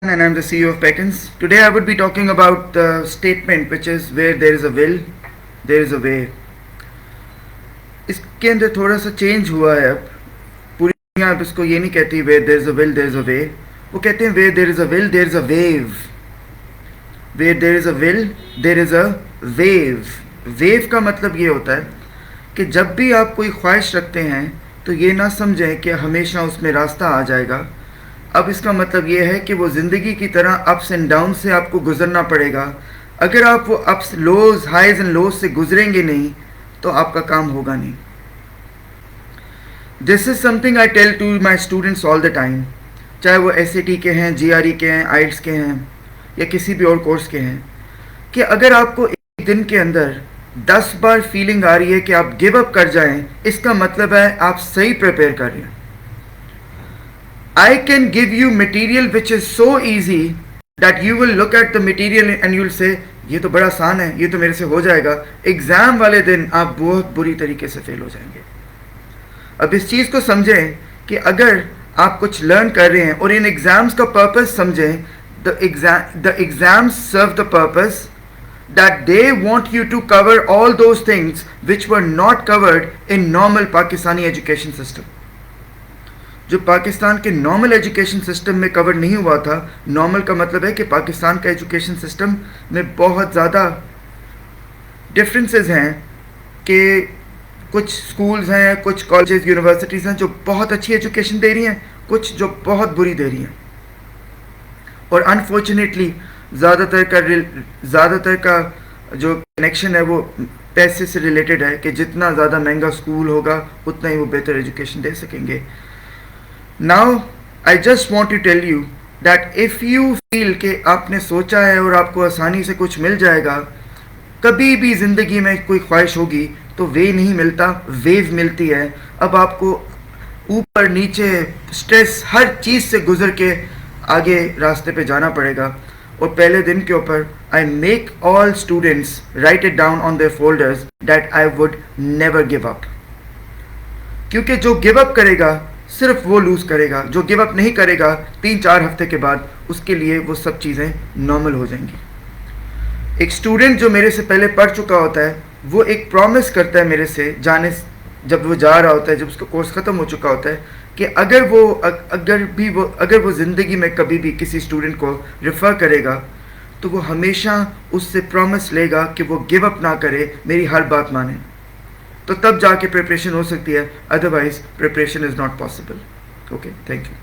And I'm the CEO of Peckins. Today I would be talking about the statement which is where there is a will, there is a way. इसके अंदर थोड़ा सा change हुआ है अब. पूरी दुनिया अब इसको ये नहीं कहती where there is a will, there is a way. वो कहते हैं where there is a will, there is a wave. Where there is a will, there is a wave. Wave का मतलब ये होता है कि जब भी आप कोई ख्वाहिश रखते हैं तो ये ना समझें कि हमेशा उसमें रास्ता आ जाएगा. अब इसका मतलब ये है कि वो ज़िंदगी की तरह अप्स एंड डाउन से आपको गुजरना पड़ेगा. अगर आप वो ups lows highs and lows से गुजरेंगे नहीं तो आपका काम होगा नहीं. This is something I tell to my students all the time, चाहे वो SAT के हैं, GRE के हैं, IELTS के हैं या किसी भी और कोर्स के हैं, कि अगर आपको एक दिन के अंदर 10 बार फीलिंग आ रही है कि आप गिव अप कर जाएं, इसका मतलब है आप सही प्रिपेयर कर रहे हैं. I can give you material which is so easy that you will look at the material and you will say ये तो बड़ा आसान है, ये तो मेरे से हो जाएगा. एग्ज़ाम वाले दिन आप बहुत बुरी तरीके से फेल हो जाएंगे. अब इस चीज़ को समझें कि अगर आप कुछ लर्न कर रहे हैं और इन एग्ज़ाम्स का पर्पस समझें, the exams serve the purpose that they want you to cover all those things which were not covered in normal Pakistani education system. जो पाकिस्तान के नॉर्मल एजुकेशन सिस्टम में कवर नहीं हुआ था. नॉर्मल का मतलब है कि पाकिस्तान का एजुकेशन सिस्टम में बहुत ज़्यादा डिफरेंसेस हैं, कि कुछ स्कूल्स हैं, कुछ कॉलेजेस, यूनिवर्सिटीज़ हैं जो बहुत अच्छी एजुकेशन दे रही हैं, कुछ जो बहुत बुरी दे रही हैं. और अनफॉर्चुनेटली ज़्यादातर का जो कनेक्शन है वो पैसे से रिलेटेड है, कि जितना ज़्यादा महंगा स्कूल होगा उतना ही वो बेहतर एजुकेशन दे सकेंगे. Now I just want to tell you that if you feel कि आपने सोचा है और आपको आसानी से कुछ मिल जाएगा, कभी भी ज़िंदगी में कोई ख्वाहिश होगी तो वे नहीं मिलता, वेव मिलती है. अब आपको ऊपर नीचे स्ट्रेस हर चीज़ से गुजर के आगे रास्ते पे जाना पड़ेगा. और पहले दिन के ऊपर I make all students right it down on their folders that I would never give up. क्योंकि जो गिव अप करेगा सिर्फ वो लूज़ करेगा. जो गिव अप नहीं करेगा 3-4 हफ्ते के बाद उसके लिए वो सब चीज़ें नॉर्मल हो जाएंगी. एक स्टूडेंट जो मेरे से पहले पढ़ चुका होता है वो एक प्रॉमिस करता है मेरे से जब वो जा रहा होता है, जब उसका कोर्स ख़त्म हो चुका होता है, कि अगर वो ज़िंदगी में कभी भी किसी स्टूडेंट को रेफ़र करेगा तो वो हमेशा उससे प्रॉमिस लेगा कि वो गिव अप ना करे, मेरी हर बात माने. तो तब जाके प्रिपरेशन हो सकती है, otherwise preparation is not possible. Okay, thank you.